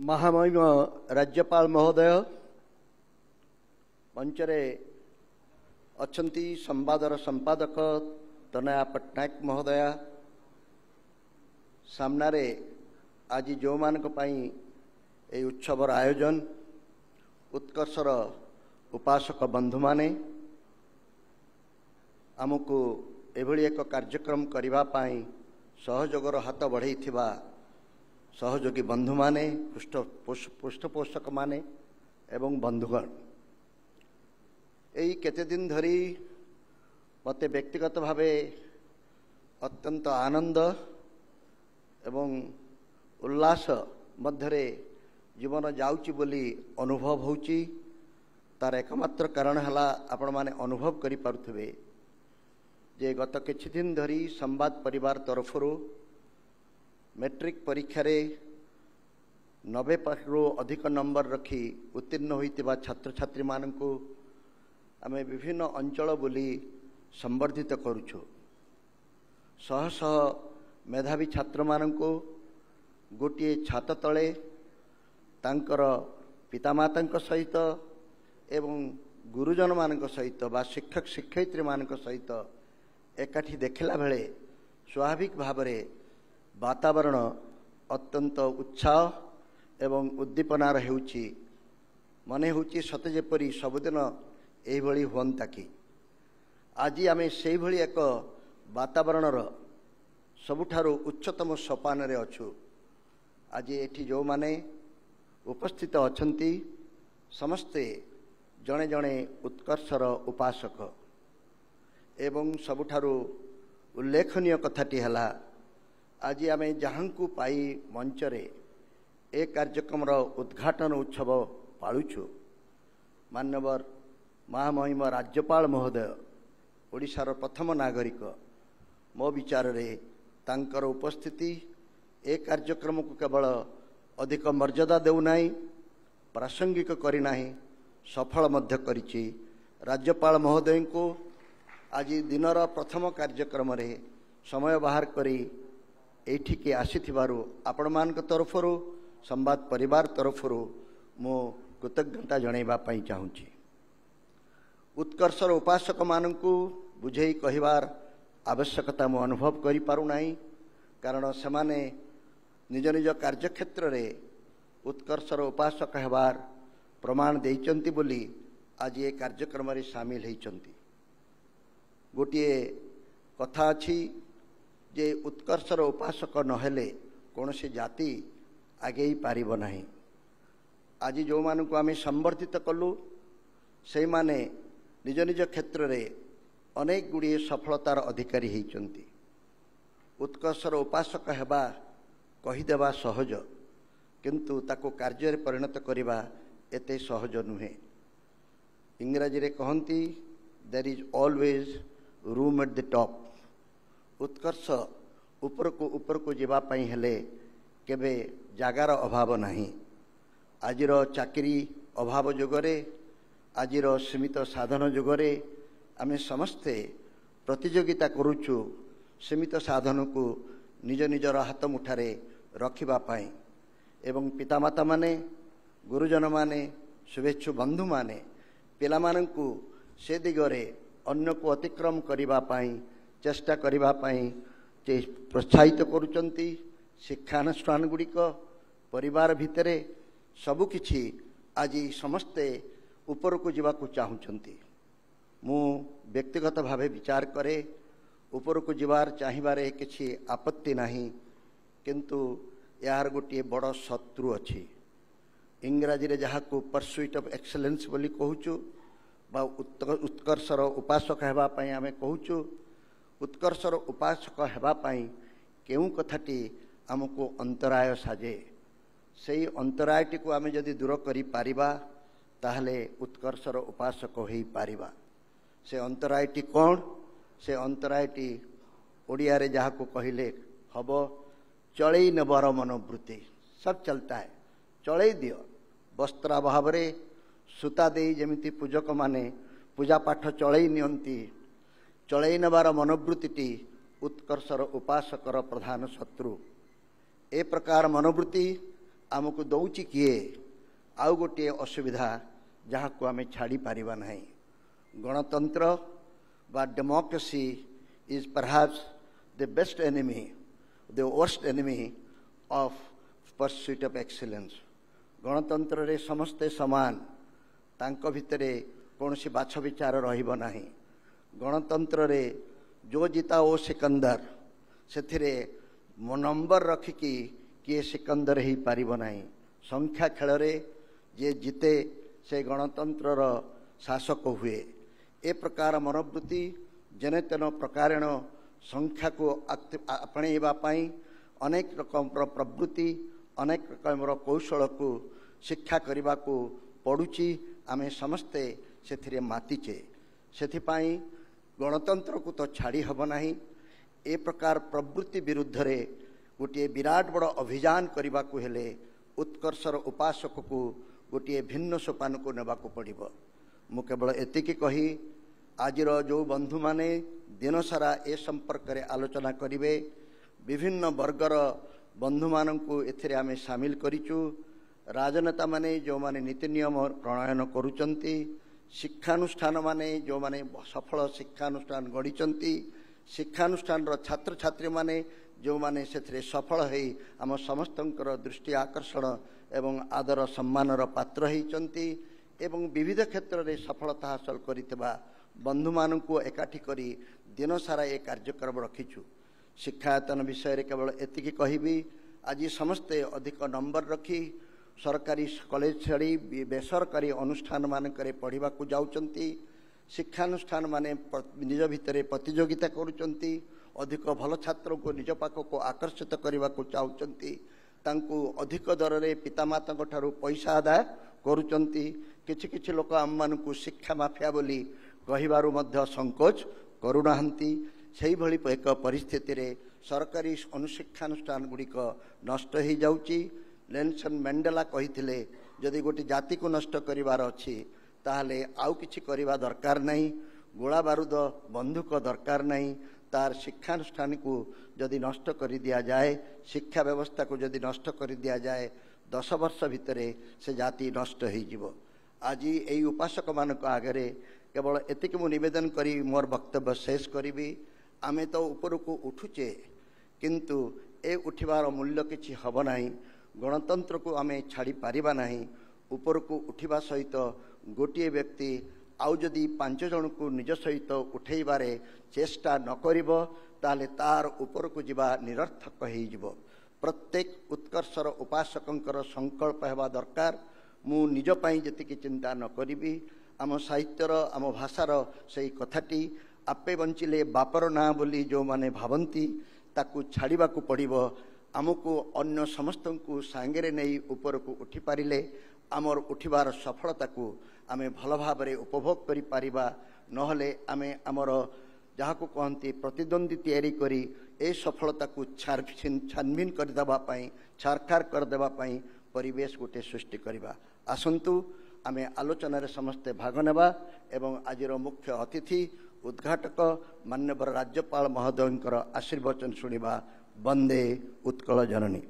महामहिम राज्यपाल महोदय मंचरे अछंती संवादर संपादक तनया पट्टनायक महोदया सामनारे आज जो मानक पई ए उत्सवर आयोजन उत्कर्षर उपासक बंधु माने आमको एभली एक कार्यक्रम करिबा पई सहयोगर हाथ बढ़ई थिबा सहयोगी बंधु माने पृष्ठपोषक माने एवं बंधुगण यही केते दिन धरी मते व्यक्तिगत भावे अत्यंत आनंद एवं उल्लास मध्यरे जीवन जाउची बोली अनुभव होउची। तार एकमात्र कारण हला आपण माने अनुभव करि पारुथबे जे गत किछि दिन धरी संवाद परिवार तरफरु मैट्रिक परीक्षा रे 90% अधिक नंबर रखी उत्तीर्ण होइतिबा छात्र छात्री मानकु आमे विभिन्न अंचल बोली संवर्धित करूछु। शह शह मेधावी छात्र मानकु गोटे छात तले तांकर पितामाता सहित एवं गुरुजन मानक सहित बा शिक्षक शिक्षयित्री मानक सहित एकाठी देखला बेले स्वाभाविक भावरे वातावरण अत्यंत उत्साह एवं उद्दीपनार हेउची मने होची सते जेपरी सबुदिन एही भली होंता कि आज आमे सेही भली एक वातावरणर सबुठारु उच्चतम सोपान रे अछु। आज एठी जो माने उपस्थित अछंती समस्ते जणे जणे उत्कर्षर उपासक एवं सबुठारु उल्लेखनीय कथाटी हला आज आमे जहाँकु पाई मंचरे ए कार्यक्रम उद्घाटन उत्सव पालुछु। मान्यवर महामहिम राज्यपाल महोदय ओडिशार प्रथम नागरिक मो विचार रे तांकर उपस्थिति ए कार्यक्रम को केवल अधिक मर्यादा देउनाई प्रासंगिक करिनाही सफल मध्य करिछि। राज्यपाल महोदय को आज दिनर प्रथम कार्यक्रम रे समय बाहर करी एठिके आसीथिबारु आपण मानक तरफरु संवाद परिवार तरफरु मो कृतज्ञता जणाइबा पई चाहूची। उत्कर्षर उपासक मानकु बुझेई कहिबार आवश्यकता मो अनुभव करि पारु नाही कारण सेमाने निज निज कार्यक्षेत्र रे उत्कर्षर उपासक हेबार प्रमाण देइचंती बोली आज ये कार्यक्रम रे शामिल हेइचंती। गोटिए कथा अछि जे उत्कर्षर उपासक नहेले कौनसी जाति आगे पारिब नाही। आज जो मानकु आमे संवर्धित कलु से माने निज निज क्षेत्र रे अनेक गुड़िए सफलतार अधिकारी हेइचंती। उत्कर्षर उपासक हेबा कहिदेबा सहज किंतु ताको कार्य परिणत करिबा एते सहज नुहे। इंग्रजी रे कहंती there is always room at the top. उत्कर्ष ऊपर को जीवा पई हेले केबे जागार अभाव नाही। आजिर चाकरी अभाव जुगरे आजिर सीमित साधन जुगरे आमे समस्ते प्रतियोगिता करूछु सीमित साधन को निज निजर हाथ मुठारे रखिबा पई एवं पितामाता माने गुरुजन माने शुभेच्छु बंधु माने पिला माननकु से दिगरे अन्य को अतिक्रम करिबा पई चेष्टा करिबा पई प्रोत्साहित करुचंती। शिक्षानुष्ठान गुड़िक परिवार भितरे सबुकिछि आज समस्ते ऊपर को जीवा को चाहूचंती। मु व्यक्तिगत भावे विचार करे ऊपर को जीवार चाहिबारे किछि आपत्ति नाही किंतु यार गोटे बड़ शत्रु अछि। इंग्रजी रे जहा को परसुइट ऑफ एक्सेलेंस बोली कहूचु बा उत्कर्षर उपासक हेबा पई आमे कहूचु। उत्कर्षर उपासक हेबा पई केउ कथाटी हमको अंतराय साजे सेई अंतरायटी को आमे जदि दूर करि पारिबा ताहले उत्कर्षर उपासक होई पारिबा। से अंतरायटी कोन से अंतरायटी ओडिया रे जहा को कहिले हबो चलई नबर मनोवृत्ति। सब चलता है चलई दियो वस्त्राभाव रे सूता देई जेमिति पूजक माने पूजा पाठ चलई नियंती चलई नबार मनोवृत्ति उत्कर्षर उपासकर प्रधान शत्रु। ए प्रकार मनोवृत्ति आमको दौची किए आउ गोटे असुविधा जहाँ को आम छाड़ी पारिबा नहीं। गणतंत्र बा democracy is perhaps the best enemy the worst enemy of pursuit of excellence. गणतंत्र रे समस्ते समान, तांको भितरे कौनसी बाछ विचार रहिबो नाही। गणतंत्र रे जो जीता ओ सिकंदर, से नंबर रखिकी किए सिकंदर ही पारिबो नाही। संख्या खेल रे जे जीते से गणतंत्र शासक हुए। ए प्रकार मनोवृत्ति जेने तेन प्रकारेण संख्या को आपणेबा पई अनेक रकम प्रवृत्ति अनेक रकम कौशल को शिक्षा करने को पड़ुची। आमे समस्ते से मातीचे, से गणतंत्र को तो छाड़ी हब नहीं। ए प्रकार प्रवृत्ति विरुद्ध रे गोटे विराट बड़ अभियान करने को हेले उत्कर्षर उपासक को गोटे भिन्न सोपान को नेबा को पड़िबो। मु केवल एतिकी कही आजिर जो बंधु माने दिन सारा ए संपर्क रे आलोचना करिवे। विभिन्न वर्गर बंधु माननकु एथिरे आमे शामिल करिचु। राजनेता माने जो माने नीति नियम प्रणयन करूचंती, शिक्षानुष्ठान माने जो माने सफल शिक्षानुष्ठान गढ़ी, शिक्षानुष्ठान छात्र छात्री माने जो माने सेथिरे सफल है आम समस्तंकर दृष्टि आकर्षण एवं आदर सम्मानर पात्र होइचंती एवं विविध क्षेत्र में सफलता हासिल करितबा बंधु माननकु एकाठी करी दिन सारा ए कार्यक्रम रखिछु। शिक्षायतन विषय रे केवल एतिकी कहिबी, आज समस्ते अधिक नंबर रखी सरकारी कॉलेज छाड़ी बेसरकारी अनुष्ठान मानकरे पढ़िबा को जाउचंती। शिक्षानुष्ठान माने निज भितरे प्रतियोगिता करूचंती, अधिक भल छात्र को निज पाख को आकर्षित करने को चाहती। तांकु अधिक दर रे पितामाता ठारू पैसा आदाय करूचंती। किछि किछि लोक आम मानकु शिक्षा माफिया बोली कहिबारु मध्य संकोच करूनाहंती। सेही भली एक परिस्थिति रे सरकारी अनुशिक्षानुष्ठान गुड़िक नष्ट हो जाउची। नेल्सन मंडेला कहिथिले जदि गोटे जाति को नष्ट करिवार अछि ताहले आउ किछि करिवा दरकार नहीं, गोला बारूद बंदूक दरकार नहीं। तार शिक्षानुष्ठान को जदि नष्ट कर दिया जाए, शिक्षा व्यवस्था को जदि नष्ट कर दिया जाए, 10 वर्ष भितरे से जाति नष्ट हो। आज यही उपासक मान आगे केवल एतिक मु निवेदन करी मोर वक्तव्य शेष करी। आमे तो ऊपर को उठुचे किंतु ए उठिबार मूल्य किछि हब नाही। गणतंत्र को आमे छाड़ी पारिबा नाही। ऊपर को उठिबा सहित गोटे व्यक्ति आउ जदि 5 जन को निज सहित उठेबारे चेष्टा न करिबो ताले तार ऊपर को जिबा निरर्थक हो जिवो। प्रत्येक उत्कर्षर उपासकंकर संकल्प हेबा दरकार। मु निज पई जतिकी चिंता न करिबी, आम साहित्यर आम भाषार सही कथाटी आपे बंचिले बापर ना बोली जो माने भावंती ताकू छाड़िबा को पड़िबो। आमको अन्य समस्त को सांगरे नहीं ऊपर को उठी पारिले आमर उठिबार सफलता को आमे भल भाव में उपभोग करि पारिबा। नहले आमे आमर जहाँ को कहती प्रतिद्वंदी तैयारी करी ए सफलता को छानबीन करदेवा छारखार करदेवा परिवेश गोटे सृष्टि करवा। आसंतु आमे आलोचन रे समस्ते भाग नेबा एवं आजिर मुख्य अतिथि उद्घाटक माननीय राज्यपाल महोदयंकर आशीर्वचन शुणिबा। वंदे उत्कल जननी।